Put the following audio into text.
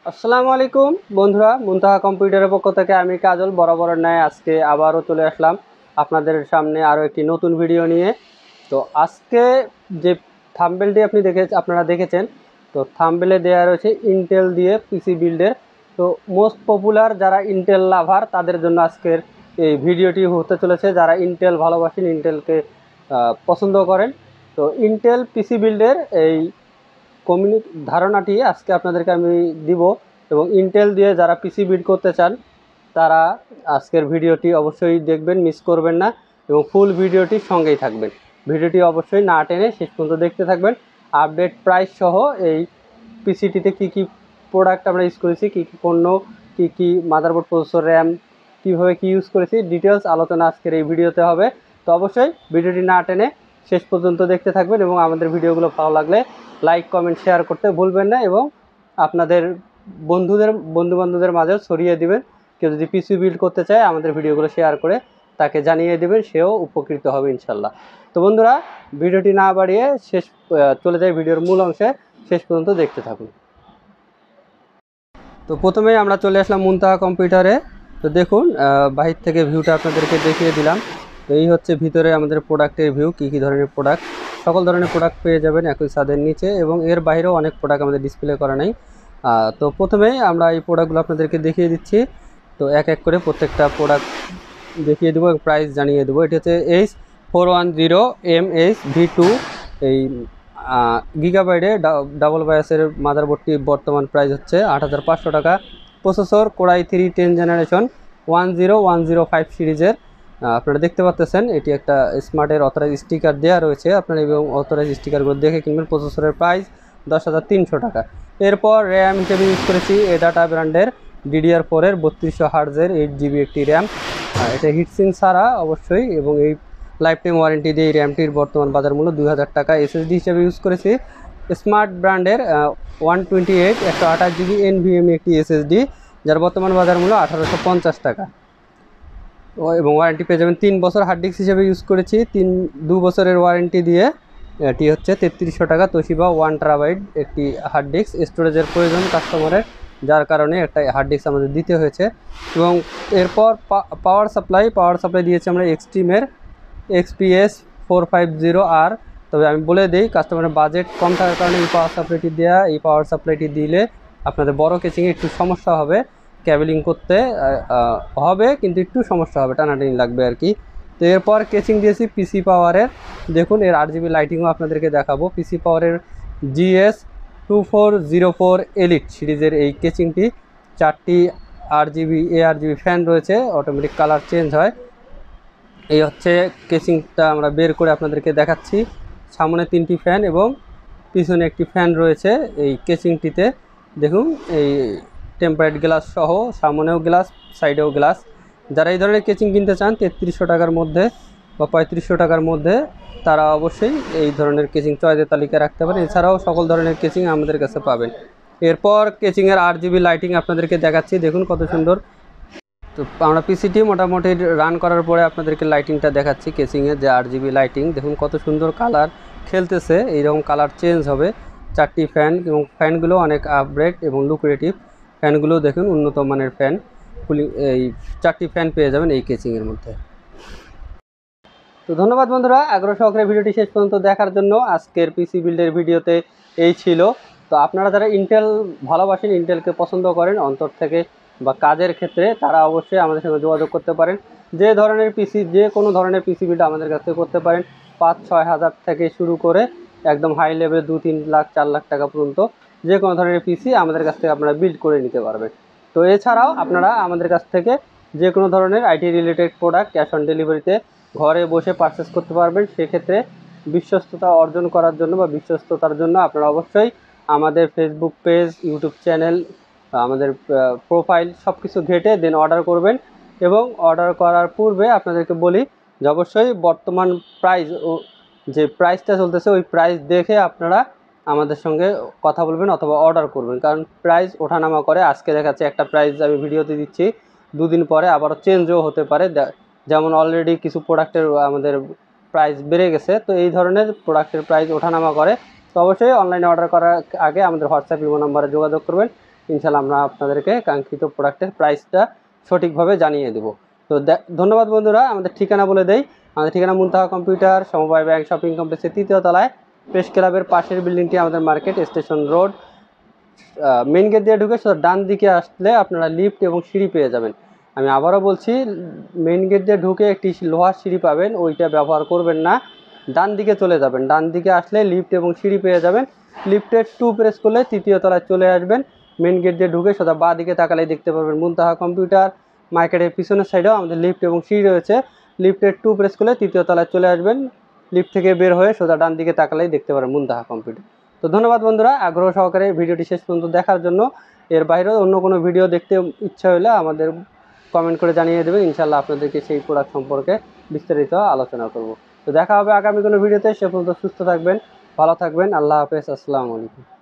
আসসালামু আলাইকুম বন্ধুরা, মুনতাহা কম্পিউটারের পক্ষ থেকে আমি কাজল বরাবরের ন্যায় আজকে আবারও চলে আসলাম আপনাদের সামনে আরও একটি নতুন ভিডিও নিয়ে। তো আজকে যে থাম্বনেলটি আপনারা দেখেছেন, তো থাম্বনেলে দেওয়া রয়েছে ইন্টেল দিয়ে পিসি বিল্ডের। তো মোস্ট পপুলার যারা ইন্টেল লাভার তাদের জন্য আজকের এই ভিডিওটি হতে চলেছে। যারা ইন্টেল ভালোবাসেন, ইন্টেলকে পছন্দ করেন, তো ইন্টেল পিসি বিল্ডের এই ধারণাটি আজকে আপনাদেরকে আমি দিব। এবং ইন্টেল দিয়ে যারা পিসি বিল্ড করতে চান তারা আজকের ভিডিওটি অবশ্যই দেখবেন, মিস করবেন না এবং ফুল ভিডিওটির সঙ্গেই থাকবেন। ভিডিওটি অবশ্যই না টেনে শেষ পর্যন্ত দেখতে থাকবেন। আপডেট প্রাইস সহ এই পিসিটিতে কী কী প্রোডাক্ট আমরা ইউজ করেছি, কী কী পণ্য, কী কী মাদারবোর্ড, প্রসেসর, র্যাম, কীভাবে কী ইউজ করেছি, ডিটেলস আলোচনা আজকের এই ভিডিওতে হবে। তো অবশ্যই ভিডিওটি না টেনে শেষ পর্যন্ত দেখতে থাকবেন এবং আমাদের ভিডিওগুলো ভালো লাগলে লাইক, কমেন্ট, শেয়ার করতে ভুলবেন না এবং আপনাদের বন্ধুবান্ধবদের মাঝেও ছড়িয়ে দিবেন। কেউ যদি পিসি বিল্ড করতে চায় আমাদের ভিডিওগুলো শেয়ার করে তাকে জানিয়ে দেবেন, সেও উপকৃত হবে ইনশাল্লাহ। তো বন্ধুরা, ভিডিওটি না বাড়িয়ে চলে যায় ভিডিওর মূল অংশে, শেষ পর্যন্ত দেখতে থাকুন। তো প্রথমেই আমরা চলে আসলাম মুনতাহা কম্পিউটারে। তো দেখুন, বাহির থেকে ভিউটা আপনাদেরকে দেখিয়ে দিলাম। তো এই হচ্ছে ভিতরে আমাদের প্রোডাক্টের ভিউ, কী কী ধরনের প্রোডাক্ট, সকল ধরনের প্রোডাক্ট পেয়ে যাবেন একই ছাদের নিচে, এবং এর বাইরেও অনেক প্রোডাক্ট আমাদের ডিসপ্লে করা নেই। তো প্রথমেই আমরা এই প্রোডাক্টগুলো আপনাদেরকে দেখিয়ে দিচ্ছি। তো এক এক করে প্রত্যেকটা প্রোডাক্ট দেখিয়ে দেবো, প্রাইস জানিয়ে দেবো। এটি হচ্ছে H410MS V2, এই গিগাবাইটের ডাবল বায়াসের মাদারবোর্ডটি বর্তমান প্রাইস হচ্ছে ৮৫০০ টাকা। প্রসেসর কোরাই 3 10 জেনারেশন 10105 সিরিজের। আপনারা দেখতে পাচ্ছেন এটি একটা স্মার্টের অথরাইজ স্টিকার দেওয়া রয়েছে, আপনারা এবং অথরাইজ স্টিকারগুলো দেখে কিনবেন। প্রসেসরের প্রাইস ১০৩০০ টাকা। এরপর র্যাম হিসেবে ইউজ করেছি এডাটা ব্র্যান্ডের DDR4 3200 হার্জের 8GB একটি র্যাম। এটা হিটসিং ছাড়া অবশ্যই, এবং এই লাইফ টাইম ওয়ারেন্টি দিয়ে এই র্যামটির বর্তমান বাজার মূল্য ২০০০ টাকা। SSD হিসেবে ইউজ করেছি স্মার্ট ব্র্যান্ডের 128 128GB NVMe একটি SSD, যার বর্তমান বাজার মূল্য ১৮৫০ টাকা। এবং ওয়ারেন্টি পেয়ে যাবেন 3 বছর। হার্ড ডিস্ক হিসেবে ইউজ করেছি 2 বছরের ওয়ারেন্টি দিয়ে, এটি হচ্ছে ৩৩০০ টাকা। তোশিবা 1TB একটি হার্ড ডিস্ক। স্টোরেজের প্রয়োজন কাস্টমারের, যার কারণে একটা হার্ড ডিস্ক আমাদের দিতে হয়েছে। এবং এরপর পাওয়ার সাপ্লাই দিয়েছি আমরা এক্সট্রিমের XPS 450R। তবে আমি বলে দিই, কাস্টমারের বাজেট কম থাকার কারণে এই পাওয়ার সাপ্লাইটি দিলে আপনাদের বড় কেচিংয়ে একটু সমস্যা হবে, ক্যাবেলিং করতে হবে, কিন্তু একটু সমস্যা হবে, টানাটানি লাগবে আর কি। তো এরপর কেচিং দিয়েছি পিসি পাওয়ারের। দেখুন, এর 8GB লাইটিংও আপনাদেরকে দেখাবো। পিসি পাওয়ারের GS2404 এলিট সিরিজের এই কেচিংটি, 4টি RGB ফ্যান রয়েছে, অটোমেটিক কালার চেঞ্জ হয়। এই হচ্ছে কেচিংটা আমরা বের করে আপনাদেরকে দেখাচ্ছি। সামনে 3টি ফ্যান এবং পিছনে একটি ফ্যান রয়েছে এই কেচিংটিতে। দেখুন, এই টেম্পারেট গ্লাস সহ, সামনেও গ্লাস, সাইডেও গ্লাস। যারা এই ধরনের কেচিং কিনতে চান ৩৩০০ টাকার মধ্যে বা ৩৫০০ টাকার মধ্যে, তারা অবশ্যই এই ধরনের কেচিং চয়েসের তালিকায় রাখতে পারেন। এছাড়াও সকল ধরনের কেচিং আমাদের কাছে পাবেন। এরপর কেচিংয়ের 8GB লাইটিং আপনাদেরকে দেখাচ্ছি। দেখুন কত সুন্দর। তো আমরা পিসিটি মোটামুটি রান করার পরে আপনাদেরকে লাইটিংটা দেখাচ্ছি। কেচিংয়ের যে 8GB লাইটিং, দেখুন কত সুন্দর কালার খেলতেছে, এইরকম কালার চেঞ্জ হবে। 4টি ফ্যান, এবং ফ্যানগুলো অনেক আপগ্রেড এবং লুক্রেটিভ। ফ্যানগুলো দেখুন উন্নত মানের ফ্যান, এই 4টি ফ্যান পেয়ে যাবেন এই কেচিংয়ের মধ্যে। তো ধন্যবাদ বন্ধুরা আগ্রহ সহকারে ভিডিওটি শেষ পর্যন্ত দেখার জন্য। আজকের পিসি বিল্ডের ভিডিওতে এই ছিল। তো আপনারা যারা ইন্টেল ভালোবাসেন, ইন্টেলকে পছন্দ করেন অন্তর থেকে বা কাজের ক্ষেত্রে, তারা অবশ্যই আমাদের সঙ্গে যোগাযোগ করতে পারেন। যে কোনো ধরনের পিসি বিল্ড আমাদের কাছ থেকে করতে পারেন। ৫-৬ হাজার থেকে শুরু করে একদম হাই লেভেলে 2-3 লাখ 4 লাখ টাকা পর্যন্ত যে কোনো ধরনের পিসি আমাদের কাছ থেকে আপনারা বিল্ড করে নিতে পারবেন। তো এছাড়াও আপনারা আমাদের কাছ থেকে যে কোনো ধরনের IT related product cash on ডেলিভারিতে ঘরে বসে পারচেস করতে পারবেন। সেক্ষেত্রে বিশ্বস্ততা অর্জন করার জন্য বা বিশ্বস্ততার জন্য আপনারা অবশ্যই আমাদের ফেসবুক পেজ, ইউটিউব চ্যানেল, আমাদের প্রোফাইল সব কিছু ঘেঁটে দেন অর্ডার করবেন। এবং অর্ডার করার পূর্বে আপনাদেরকে বলি যে অবশ্যই বর্তমান যে প্রাইসটা চলতেছে ওই প্রাইস দেখে আপনারা আমাদের সঙ্গে কথা বলবেন অথবা অর্ডার করবেন, কারণ প্রাইস ওঠানামা করে। আজকে দেখাচ্ছে একটা প্রাইস আমি ভিডিওতে দিচ্ছি, দুদিন পরে আবারও চেঞ্জও হতে পারে। যেমন অলরেডি কিছু প্রোডাক্টের আমাদের প্রাইস বেড়ে গেছে, তো এই ধরনের প্রোডাক্টের প্রাইস ওঠানামা করে। তো অবশ্যই অনলাইনে অর্ডার করার আগে আমাদের হোয়াটসঅ্যাপ ইমো নাম্বারে যোগাযোগ করবেন। ইনশাল্লাহ আমরা আপনাদেরকে কাঙ্ক্ষিত প্রোডাক্টের প্রাইসটা সঠিকভাবে জানিয়ে দেবো। তো ধন্যবাদ বন্ধুরা। আমাদের ঠিকানা বলে দেই, আমাদের ঠিকানা মুনতাহা কম্পিউটার, সমবায় ব্যাংক শপিং কমপ্লেক্সের 3য় তলায়, প্রেস ক্লাবের পাশের বিল্ডিংটি আমাদের market station road. Main gate দিয়ে ঢুকে সোজা ডান দিকে আসলে আপনারা লিফট এবং সিঁড়ি পেয়ে যাবেন। আমি আবারও বলছি, মেন গেট দিয়ে ঢুকে একটি লোহার সিঁড়ি পাবেন, ওইটা ব্যবহার করবেন না, ডান দিকে চলে যাবেন। ডান দিকে আসলে লিফট এবং সিঁড়ি পেয়ে যাবেন। লিফটের 2 প্রেস করলে 3য় তলায় চলে আসবেন। মেন গেট দিয়ে ঢুকে সোজা বাঁ দিকে তাকালেই দেখতে পারবেন মুনতাহা কম্পিউটার। মার্কেটের পিছনের সাইডেও আমাদের লিফট এবং সিঁড়ি রয়েছে। লিফটের 2 প্রেস করলে 3য় তলায় চলে আসবেন। লিফট থেকে বের হয়ে সোজা ডান দিকে তাকালেই দেখতে পারবেন মুনতাহা কম্পিউটার। তো ধন্যবাদ বন্ধুরা আগ্রহ সহকারে ভিডিওটি শেষ পর্যন্ত দেখার জন্য। এর বাইরেও অন্য কোনো ভিডিও দেখতে ইচ্ছা হলে আমাদের কমেন্ট করে জানিয়ে দেবেন, ইনশাল্লাহ আপনাদেরকে সেই প্রোডাক্ট সম্পর্কে বিস্তারিত আলোচনা করব। তো দেখা হবে আগামী কোনো ভিডিওতে। সে পর্যন্ত সুস্থ থাকবেন, ভালো থাকবেন। আল্লাহ হাফেজ, আসসালামু আলাইকুম।